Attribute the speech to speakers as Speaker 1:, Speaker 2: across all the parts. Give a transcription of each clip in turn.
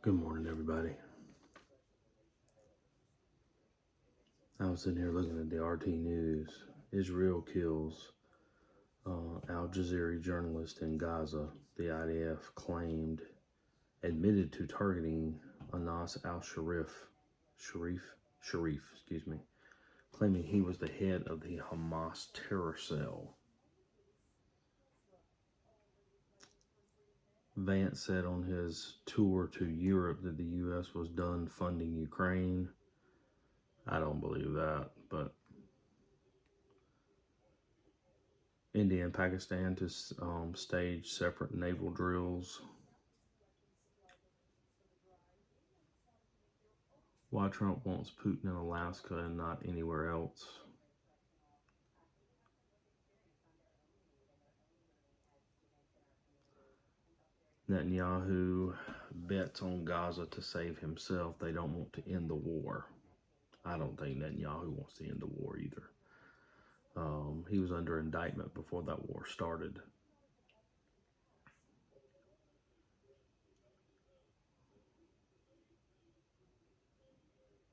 Speaker 1: Good morning, everybody. I was sitting here looking at the RT News. Israel kills Al Jazeera journalist in Gaza. The IDF admitted to targeting Anas Sharif, claiming he was the head of the Hamas terror cell. Vance said on his tour to Europe that the U.S. was done funding Ukraine. I don't believe that, but India and Pakistan to stage separate naval drills. Why Trump wants Putin in Alaska and not anywhere else. Netanyahu bets on Gaza to save himself. They don't want to end the war. I don't think Netanyahu wants to end the war either. He was under indictment before that war started.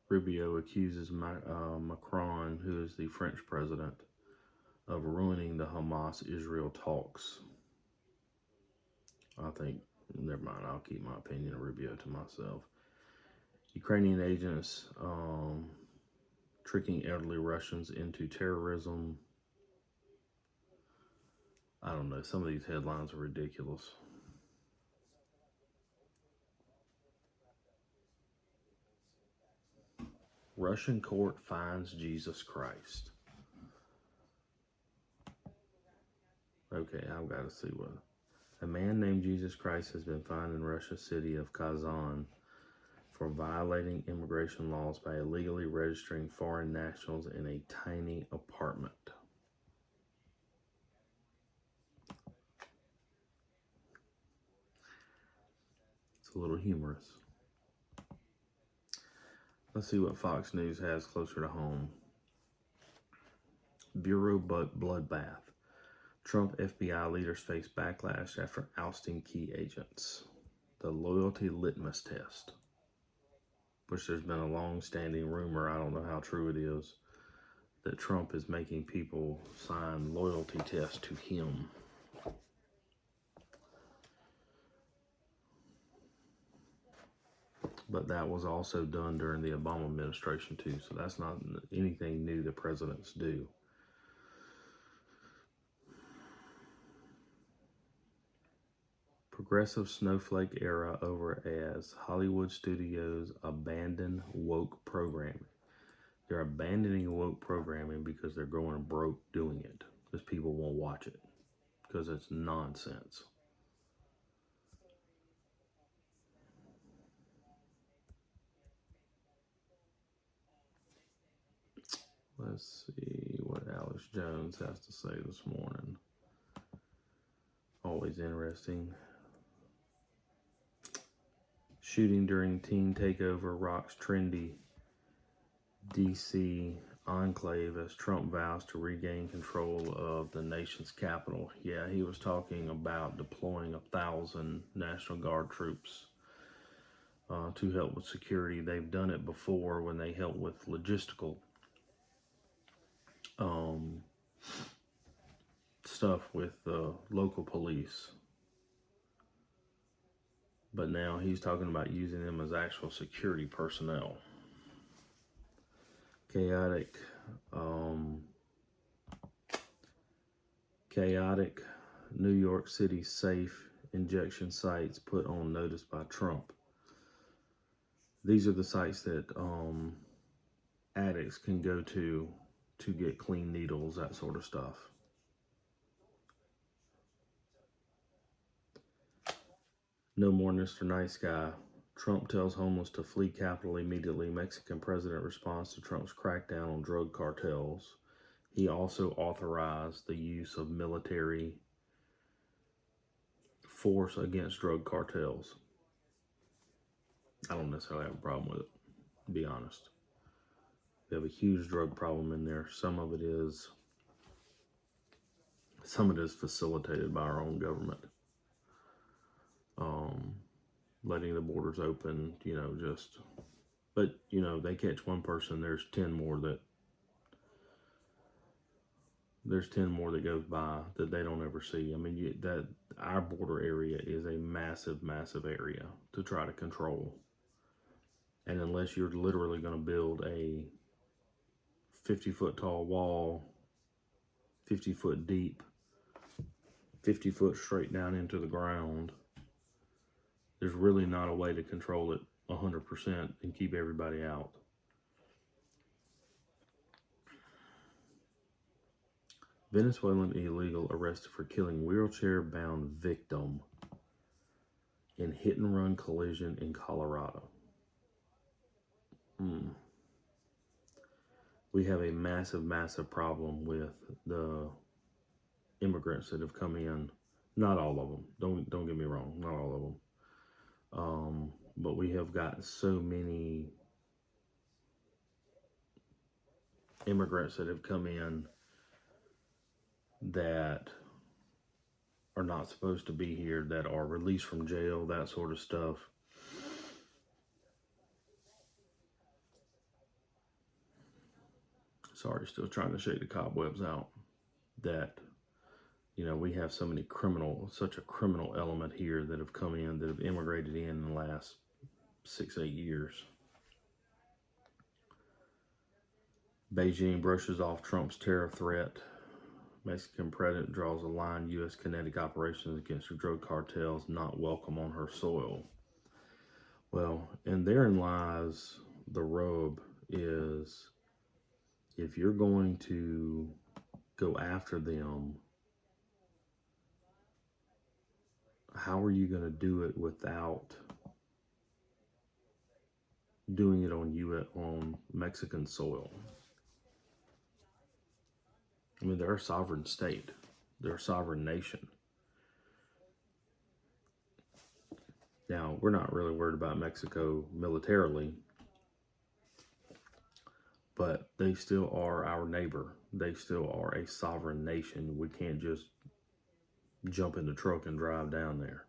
Speaker 1: Rubio accuses Macron, who is the French president, of ruining the Hamas-Israel talks. I think, never mind, I'll keep my opinion of Rubio to myself. Ukrainian agents tricking elderly Russians into terrorism. I don't know, some of these headlines are ridiculous. Russian court finds Jesus Christ. Okay, I've got to see what. A man named Jesus Christ has been fined in Russia's city of Kazan for violating immigration laws by illegally registering foreign nationals in a tiny apartment. It's a little humorous. Let's see what Fox News has closer to home. Bureau bloodbath. Trump FBI leaders face backlash after ousting key agents. The loyalty litmus test, which there's been a long-standing rumor, I don't know how true it is, that Trump is making people sign loyalty tests to him. But that was also done during the Obama administration too, so that's not anything new that presidents do. Progressive snowflake era over as Hollywood studios abandon woke programming. They're abandoning woke programming because they're going broke doing it, because people won't watch it, because it's nonsense. Let's see what Alex Jones has to say this morning. Always interesting. Shooting during teen takeover rocks trendy D.C. enclave as Trump vows to regain control of the nation's capital. Yeah, he was talking about deploying 1,000 National Guard troops to help with security. They've done it before when they help with logistical stuff with local police. But now he's talking about using them as actual security personnel. Chaotic New York City safe injection sites put on notice by Trump. These are the sites that addicts can go to get clean needles, that sort of stuff. No more Mr. Nice Guy. Trump tells homeless to flee capital immediately. Mexican president responds to Trump's crackdown on drug cartels. He also authorized the use of military force against drug cartels. I don't necessarily have a problem with it, to be honest. We have a huge drug problem in there. Some of it is facilitated by our own government. letting the borders open, but, they catch one person, there's 10 more that goes by that they don't ever see. I mean, that our border area is a massive, massive area to try to control. And unless you're literally going to build a 50-foot tall wall, 50 foot deep, 50 foot straight down into the ground, there's really not a way to control it 100% and keep everybody out. Venezuelan illegal arrested for killing wheelchair-bound victim in hit-and-run collision in Colorado. We have a massive, massive problem with the immigrants that have come in. Not all of them. Don't get me wrong. Not all of them. But we have got so many immigrants that have come in that are not supposed to be here, that are released from jail, that sort of stuff. Sorry, still trying to shake the cobwebs out. That, we have such a criminal element here that have come in, that have immigrated in the last 6-8 years. Beijing brushes off Trump's terror threat. Mexican president draws a line. U.S. kinetic operations against the drug cartels not welcome on her soil. Well, and therein lies the rub, is if you're going to go after them, how are you going to do it without doing it on Mexican soil? I mean, they're a sovereign state. They're a sovereign nation. Now, we're not really worried about Mexico militarily, but they still are our neighbor. They still are a sovereign nation. We can't just jump in the truck and drive down there.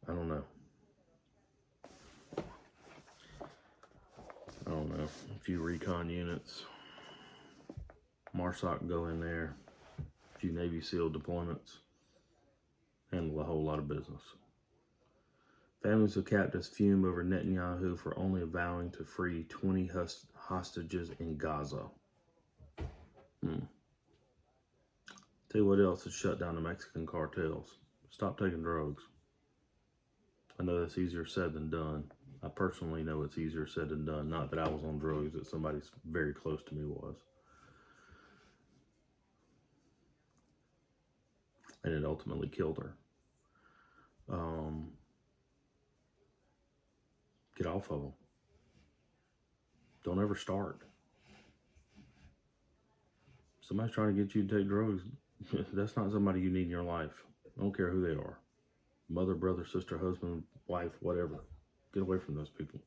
Speaker 1: I don't know. A few recon units. MARSOC go in there. A few Navy SEAL deployments. Handle a whole lot of business. Families of captives fume over Netanyahu for only vowing to free 20 hostages in Gaza. Tell you what else has shut down the Mexican cartels. Stop taking drugs. I know that's easier said than done. I personally know it's easier said than done. Not that I was on drugs, that somebody very close to me was. And it ultimately killed her. Get off of them. Don't ever start. Somebody's trying to get you to take drugs. That's not somebody you need in your life. I don't care who they are. Mother, brother, sister, husband, wife, whatever. Get away from those people.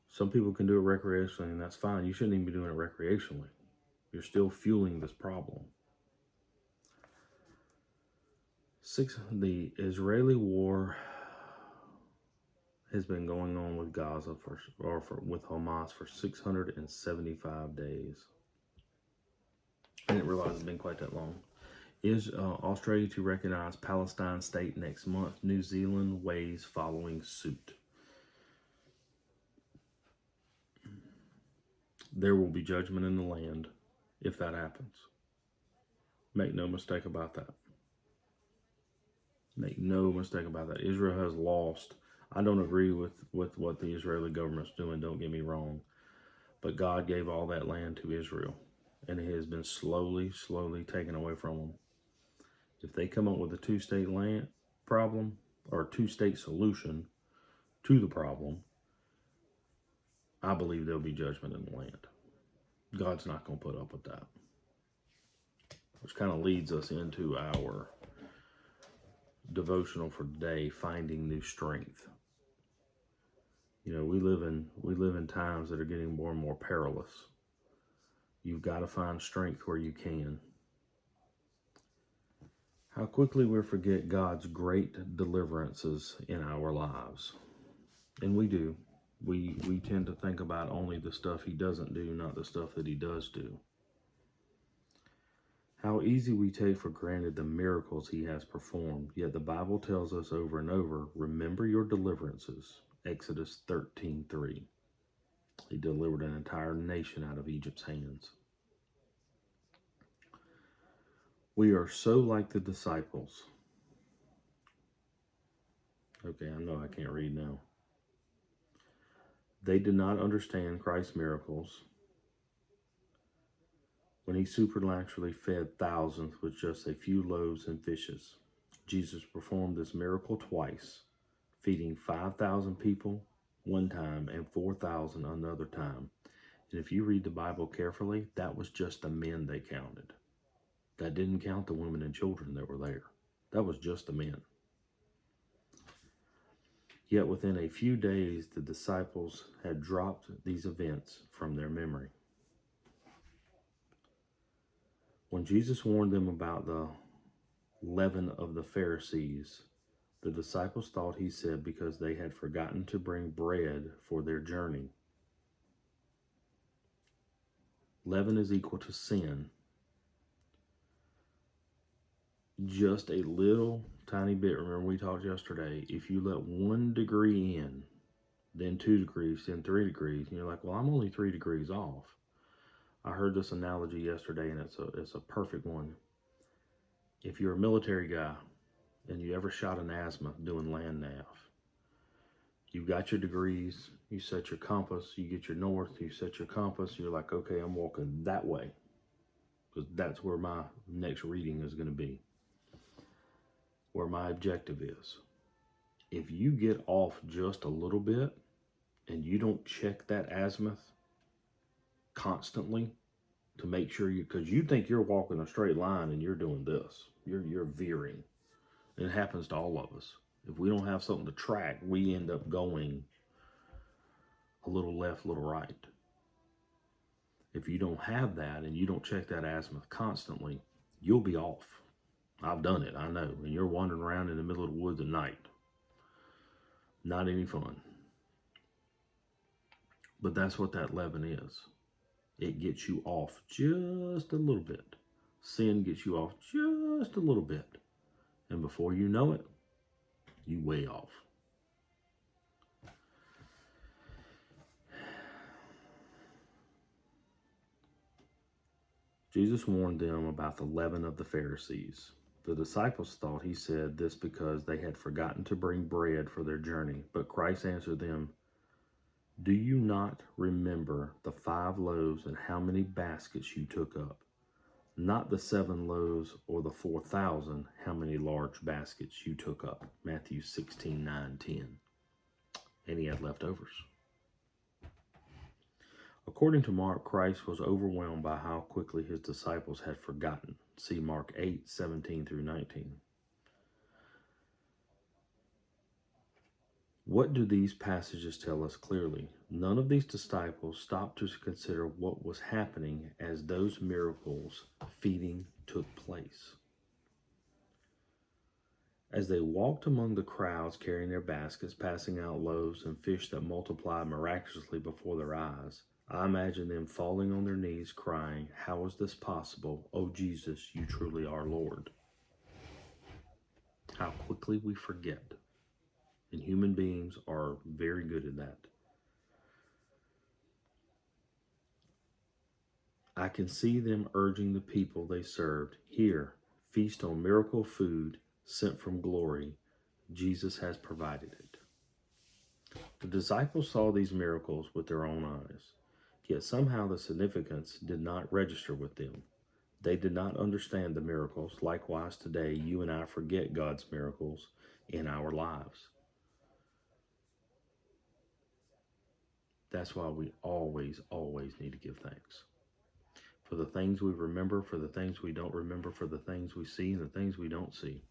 Speaker 1: Some people can do it recreationally, and that's fine. You shouldn't even be doing it recreationally. You're still fueling this problem. The Israeli war has been going on with Gaza with Hamas for 675 days. I didn't realize it's been quite that long. Is Australia to recognize Palestine state next month? New Zealand weighs following suit. There will be judgment in the land if that happens. Make no mistake about that. Make no mistake about that. Israel has lost. I don't agree with what the Israeli government's doing, don't get me wrong. But God gave all that land to Israel. And it has been slowly, slowly taken away from them. If they come up with a two-state land problem, or a two-state solution to the problem, I believe there'll be judgment in the land. God's not going to put up with that. Which kind of leads us into our devotional for today, finding new strength. We live in times that are getting more and more perilous. You've got to find strength where you can. How quickly we forget God's great deliverances in our lives. And we do. We tend to think about only the stuff he doesn't do, not the stuff that he does do. How easy we take for granted the miracles he has performed, yet the Bible tells us over and over, remember your deliverances. Exodus 13:3. He delivered an entire nation out of Egypt's hands. We are so like the disciples. Okay, I know I can't read now. They did not understand Christ's miracles when he supernaturally fed thousands with just a few loaves and fishes. Jesus performed this miracle twice, feeding 5,000 people one time and 4,000 another time. And if you read the Bible carefully, that was just the men they counted. That didn't count the women and children that were there. That was just the men. Yet within a few days, the disciples had dropped these events from their memory. When Jesus warned them about the leaven of the Pharisees, the disciples thought he said because they had forgotten to bring bread for their journey. Leaven is equal to sin. Just a little tiny bit. Remember we talked yesterday, if you let 1 degree in, then 2 degrees, then 3 degrees, and you're like, well, I'm only 3 degrees off. I heard this analogy yesterday, and it's a perfect one. If you're a military guy and you ever shot an azimuth doing land nav, you've got your degrees, you set your compass, you get your north, you set your compass, you're like, okay, I'm walking that way because that's where my next reading is going to be, where my objective is. If you get off just a little bit and you don't check that azimuth constantly to make sure because you think you're walking a straight line and you're doing this, you're veering. And it happens to all of us. If we don't have something to track, we end up going a little left, a little right. If you don't have that and you don't check that azimuth constantly, you'll be off. I've done it, I know. And you're wandering around in the middle of the woods at night. Not any fun. But that's what that leaven is. It gets you off just a little bit. Sin gets you off just a little bit. And before you know it, you way off. Jesus warned them about the leaven of the Pharisees. The disciples thought he said this because they had forgotten to bring bread for their journey. But Christ answered them, do you not remember the 5 loaves and how many baskets you took up? Not the 7 loaves or the 4,000, how many large baskets you took up. Matthew 16:9-10. And he had leftovers. According to Mark, Christ was overwhelmed by how quickly his disciples had forgotten. See Mark 8:17-19. What do these passages tell us clearly? None of these disciples stopped to consider what was happening as those miracles feeding took place. As they walked among the crowds carrying their baskets, passing out loaves and fish that multiplied miraculously before their eyes, I imagine them falling on their knees crying, how is this possible? Oh Jesus, you truly are Lord. How quickly we forget. And human beings are very good at that. I can see them urging the people they served, here, feast on miracle food sent from glory. Jesus has provided it. The disciples saw these miracles with their own eyes, yet somehow the significance did not register with them. They did not understand the miracles. Likewise, today, you and I forget God's miracles in our lives. That's why we always need to give thanks. For the things we remember, for the things we don't remember, for the things we see and the things we don't see.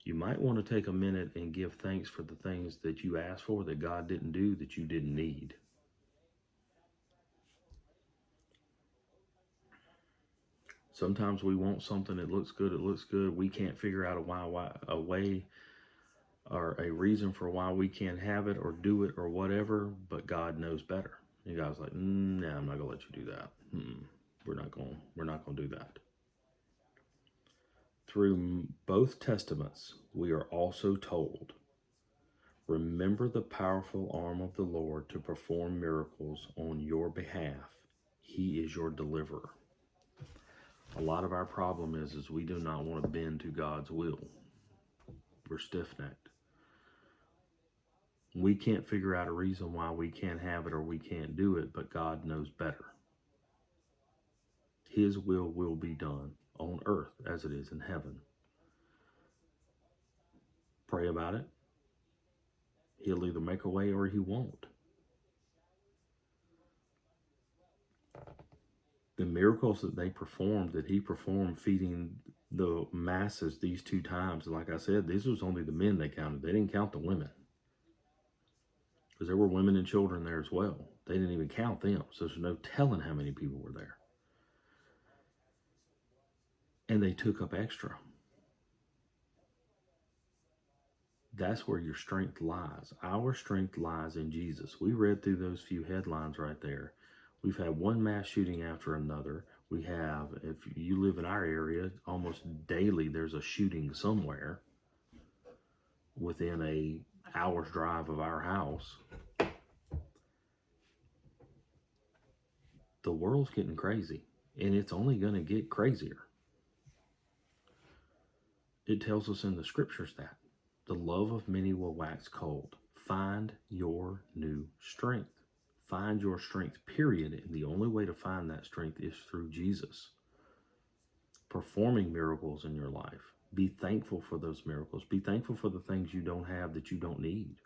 Speaker 1: You might want to take a minute and give thanks for the things that you asked for that God didn't do, that you didn't need. Sometimes we want something, it looks good, we can't figure out a way or a reason for why we can't have it or do it or whatever, but God knows better. And God's like, nah, I'm not gonna let you do that. We're not gonna do that. Through both testaments, we are also told, remember the powerful arm of the Lord to perform miracles on your behalf. He is your deliverer. A lot of our problem is we do not want to bend to God's will. We're stiff-necked. We can't figure out a reason why we can't have it or we can't do it, but God knows better. His will be done on earth as it is in heaven. Pray about it. He'll either make a way or he won't. The miracles that he performed feeding the masses these 2 times, like I said, this was only the men they counted. They didn't count the women. Because there were women and children there as well. They didn't even count them. So there's no telling how many people were there. And they took up extra. That's where your strength lies. Our strength lies in Jesus. We read through those few headlines right there. We've had one mass shooting after another. We have, if you live in our area, almost daily there's a shooting somewhere within a hour's drive of our house. The world's getting crazy, and it's only going to get crazier. It tells us in the scriptures that the love of many will wax cold. Find your new strength. Find your strength, period. And the only way to find that strength is through Jesus performing miracles in your life. Be thankful for those miracles. Be thankful for the things you don't have that you don't need.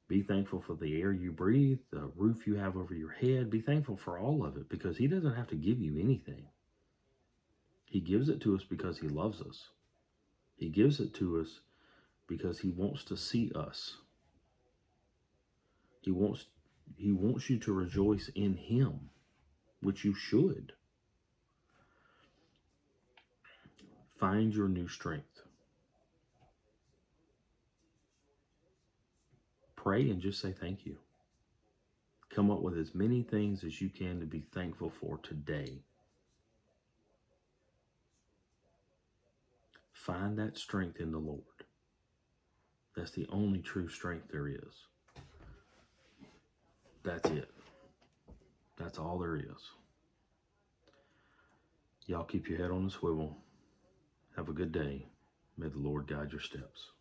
Speaker 1: Be thankful for the air you breathe, the roof you have over your head. Be thankful for all of it, because he doesn't have to give you anything. He gives it to us because he loves us. He gives it to us because he wants to see us. He wants you to rejoice in him, which you should. Find your new strength. Pray and just say thank you. Come up with as many things as you can to be thankful for today. Find that strength in the Lord. That's the only true strength there is. That's it. That's all there is. Y'all keep your head on a swivel. Have a good day. May the Lord guide your steps.